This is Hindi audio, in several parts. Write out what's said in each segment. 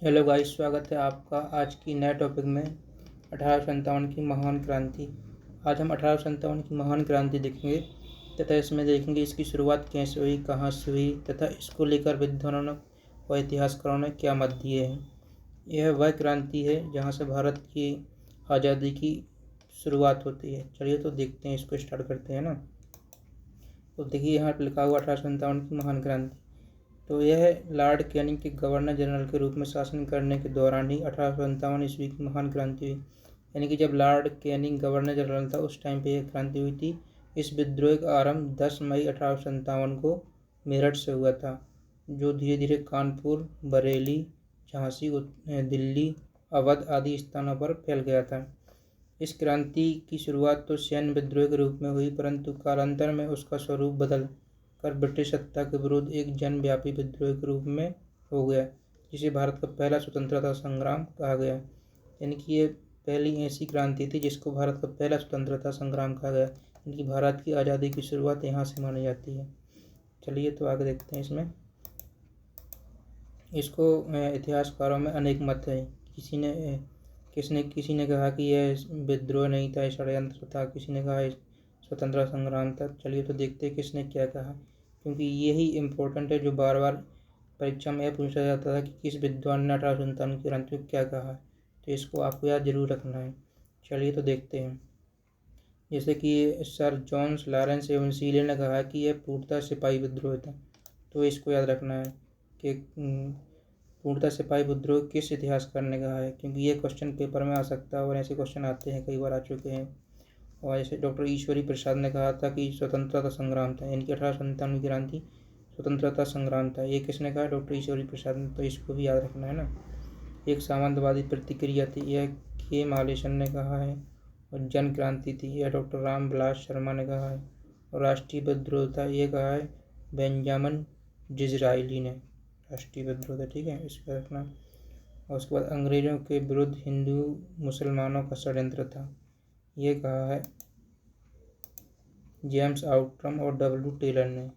हेलो गाइस, स्वागत है आपका आज की नए टॉपिक में 1857 की महान क्रांति। आज हम 1857 की महान क्रांति देखेंगे तथा इसमें देखेंगे इसकी शुरुआत कैसे हुई, कहाँ से हुई तथा इसको लेकर विद्वानों और इतिहासकारों ने क्या मत दिए हैं। यह वह क्रांति है जहाँ से भारत की आज़ादी की शुरुआत होती है। चलिए तो देखते हैं, इसको स्टार्ट करते हैं ना। तो देखिए यहाँ पर लिखा हुआ 1857 की महान क्रांति। तो यह लॉर्ड कैनिंग के गवर्नर जनरल के रूप में शासन करने के दौरान ही 1857 ईस्वी की महान क्रांति हुई। यानी कि जब लॉर्ड कैनिंग गवर्नर जनरल था उस टाइम पे यह क्रांति हुई थी। इस विद्रोह का आरंभ 10 मई 1857 को मेरठ से हुआ था, जो धीरे धीरे कानपुर, बरेली, झांसी, दिल्ली, अवध आदि स्थानों पर फैल गया था। इस क्रांति की शुरुआत तो सैन्य विद्रोह के रूप में हुई, परंतु कालांतर में उसका स्वरूप बदल कर ब्रिटिश सत्ता के विरुद्ध एक जनव्यापी विद्रोह के रूप में हो गया, जिसे भारत का पहला स्वतंत्रता संग्राम कहा गया। यानी कि ये पहली ऐसी क्रांति थी जिसको भारत का पहला स्वतंत्रता संग्राम कहा गया। यानी कि भारत की आज़ादी की शुरुआत यहाँ से मानी जाती है। चलिए तो आगे देखते हैं। इसमें इसको इतिहासकारों में अनेक मत है। किसी ने कहा कि यह विद्रोह नहीं था, षड्यंत्र था। किसी ने कहा स्वतंत्रता संग्राम था। चलिए तो देखते हैं किसने क्या कहा, क्योंकि यही इम्पोर्टेंट है, जो बार बार परीक्षा में पूछा जाता था कि किस विद्वान ने 1857 की क्रांति को क्या कहा है। तो इसको आपको याद जरूर रखना है। चलिए तो देखते हैं। जैसे कि सर जॉन लॉरेंस एवं सीले ने कहा कि यह पूर्णतः सिपाही विद्रोह था। तो इसको याद रखना है कि पूर्णतः सिपाही विद्रोह किस इतिहासकार ने कहा है, क्योंकि ये क्वेश्चन पेपर में आ सकता है और ऐसे क्वेश्चन आते हैं, कई बार आ चुके हैं। और ऐसे डॉक्टर ईश्वरी प्रसाद ने कहा था कि स्वतंत्रता संग्राम था। इनकी 1857 की क्रांति स्वतंत्रता संग्राम था। ये किसने कहा? डॉक्टर ईश्वरी प्रसाद ने। तो इसको भी याद रखना है ना। एक सामंतवादी प्रतिक्रिया थी, यह के मालेशन ने कहा है। और जन क्रांति थी, यह डॉक्टर राम विलास शर्मा ने कहा है। और राष्ट्रीय विद्रोह था, ये कहा है बेंजामिन डिज़रायली ने। राष्ट्रीय विद्रोह था, ठीक है, इसको रखना। और उसके बाद अंग्रेजों के विरुद्ध हिंदू मुसलमानों का षड्यंत्र था, ये कहा है जेम्स आउटरम और डब्ल्यू टेलर ने।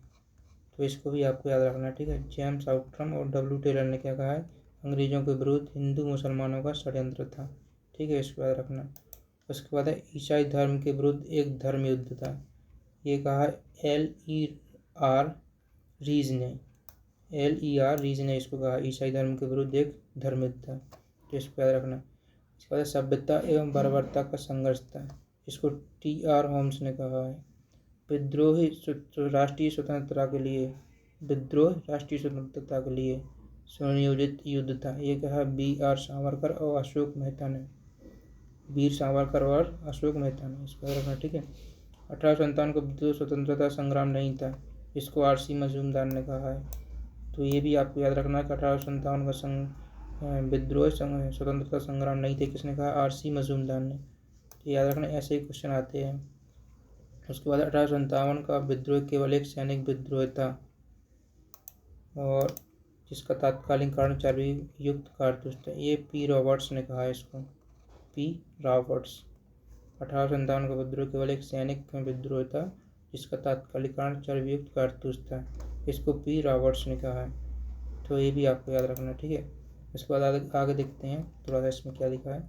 तो इसको भी आपको याद रखना है, ठीक है। जेम्स आउटरम और डब्ल्यू टेलर ने क्या कहा है? अंग्रेजों के विरुद्ध हिंदू मुसलमानों का षड्यंत्र था, ठीक है, इसको याद रखना। उसके बाद है ईसाई धर्म के विरुद्ध एक धर्म युद्ध था, ये कहा LER रीज ने। LER रीज ने इसको कहा, ईसाई धर्म के विरुद्ध एक धर्म युद्ध था। तो इसको याद रखना। इसके बाद सभ्यता एवं बर्बरता का संघर्ष था, इसको TR होम्स ने कहा है। विद्रोह राष्ट्रीय स्वतंत्रता के लिए सुनियोजित युद्ध था, ये कहा BR सावरकर और अशोक मेहता ने। वीर सावरकर और अशोक मेहता ने, इसको रखना, ठीक है। 1857 को विद्रोह स्वतंत्रता संग्राम नहीं था, इसको RC मजूमदार ने कहा है। तो ये भी आपको याद रखना कि 1857 का विद्रोह स्वतंत्रता संग्राम नहीं थे, किसने कहा? RC मजूमदार ने। तो याद रखना, ऐसे ही क्वेश्चन आते हैं। उसके बाद 1857 का विद्रोह केवल एक सैनिक विद्रोह था, और जिसका तात्कालिक कारण चर्बी युक्त कारतूस था, ये P रॉबर्ट्स ने कहा है इसको। P Roberts. 1857 का विद्रोह केवल एक सैनिक विद्रोह था, जिसका तात्कालिक कारण चर्बी युक्त कारतूस था, इसको P रॉबर्ट्स ने कहा है। तो ये भी आपको याद रखना, ठीक है। इसके बाद आगे देखते हैं थोड़ा सा इसमें क्या लिखा है।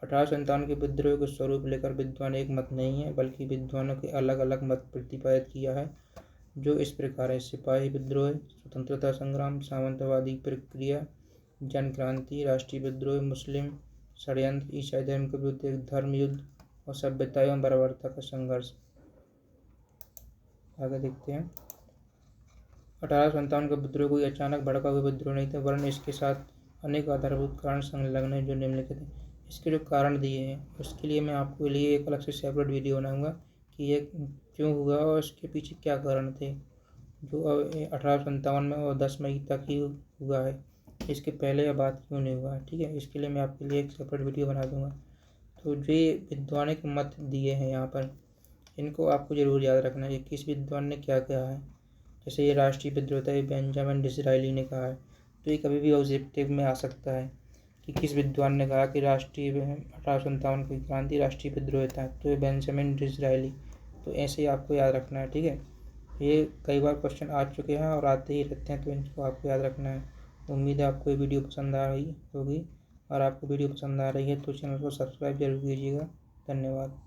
1857 के विद्रोह के स्वरूप लेकर विद्वान एक मत नहीं है, बल्कि विद्वानों के अलग अलग मत प्रतिपादित किया है, जो इस प्रकार है: सिपाही विद्रोह, स्वतंत्रता संग्राम, सामंतवादी प्रक्रिया, जन क्रांति, राष्ट्रीय विद्रोह, मुस्लिम षड्यंत्र, ईसाई धर्म के विरुद्ध एक धर्म युद्ध, और सभ्यता एवं बर्बरता का संघर्ष। आगे देखते हैं। 1857 का विद्रोह कोई अचानक भड़का हुआ विद्रोह नहीं था, वरन इसके साथ अनेक आधारभूत कारण संलग्न हैं, जो निम्नलिखित हैं। इसके जो कारण दिए हैं उसके लिए मैं आपके लिए एक अलग से सेपरेट वीडियो बनाऊंगा कि ये क्यों हुआ और इसके पीछे क्या कारण थे, जो 1857 में और 10 मई तक ही हुआ है, इसके पहले या बाद क्यों नहीं हुआ है, ठीक है। इसके लिए मैं आपके लिए एक सेपरेट वीडियो बना दूंगा। तो जो ये विद्वानिक मत दिए हैं यहाँ पर, इनको आपको ज़रूर याद रखना है, किस विद्वान ने क्या कहा है। जैसे ये राष्ट्रीय विद्रोह था, ये बेंजामिन डिसरायली ने कहा है। तो ये कभी भी ऑब्जेक्टिव में आ सकता है कि किस विद्वान ने कहा कि 1857 की क्रांति राष्ट्रीय विद्रोह था, तो ये बेंजामिन डिसरायली। तो ऐसे ही आपको याद रखना है, ठीक है। ये कई बार क्वेश्चन आ चुके हैं और आते ही रहते हैं, तो इनको आपको याद रखना है। उम्मीद है आपको ये वीडियो पसंद आ रही होगी, और आपको वीडियो पसंद आ रही है तो चैनल को सब्सक्राइब जरूर कीजिएगा। धन्यवाद।